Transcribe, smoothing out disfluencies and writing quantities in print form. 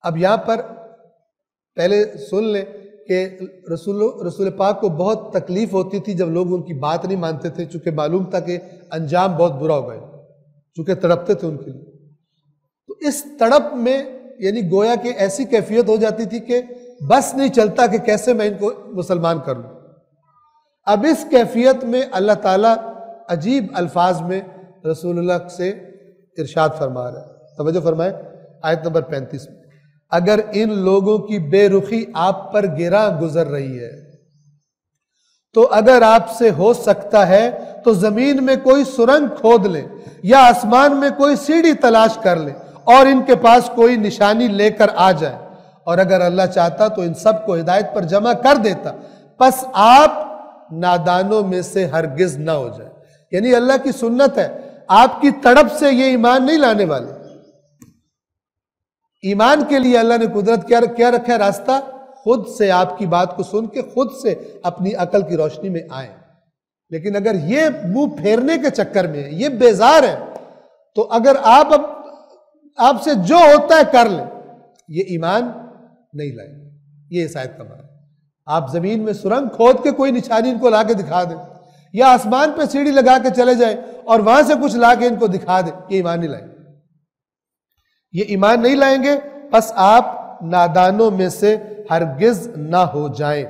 اب یہاں پر پہلے سن لیں کہ رسول پاک کو بہت تکلیف ہوتی تھی جب لوگ ان کی بات نہیں مانتے تھے، چونکہ معلوم تھا کہ انجام بہت برا ہوگا، چونکہ تڑپتے تھے ان کے لیے۔ تو اس تڑپ میں یعنی گویا کہ ایسی کیفیت ہو جاتی تھی کہ بس نہیں چلتا کہ کیسے میں ان کو مسلمان کر لوں۔ اب اس کیفیت میں اللہ تعالیٰ عجیب الفاظ میں رسول اللہ سے ارشاد فرما رہا ہے، توجہ فرمائیں آیت نمبر 35 میں، اگر ان لوگوں کی بے رخی آپ پر گراں گزر رہی ہے تو اگر آپ سے ہو سکتا ہے تو زمین میں کوئی سرنگ کھود لیں یا آسمان میں کوئی سیڑھی تلاش کر لیں اور ان کے پاس کوئی نشانی لے کر آ جائے، اور اگر اللہ چاہتا تو ان سب کو ہدایت پر جمع کر دیتا، پس آپ نادانوں میں سے ہرگز نہ ہو جائیں۔ یعنی اللہ کی سنت ہے، آپ کی تڑپ سے یہ ایمان نہیں لانے والے۔ ایمان کے لیے اللہ نے قدرت کیا رکھا ہے راستہ؟ خود سے آپ کی بات کو سن کے خود سے اپنی عقل کی روشنی میں آئیں۔ لیکن اگر یہ منہ پھیرنے کے چکر میں ہے، یہ بیزار ہے، تو اگر آپ سے جو ہوتا ہے کر لیں، یہ ایمان نہیں لائیں۔ یہ اس آیت کا معنی ہے۔ آپ زمین میں سرنگ کھود کے کوئی نشانی ان کو لا کے دکھا دیں یا آسمان پہ سیڑھی لگا کے چلے جائیں اور وہاں سے کچھ لا کے ان کو دکھا دیں، یہ ایمان نہیں لائیں گے۔ یہ ایمان نہیں لائیں گے، پس آپ نادانوں میں سے ہرگز نہ ہو جائیں۔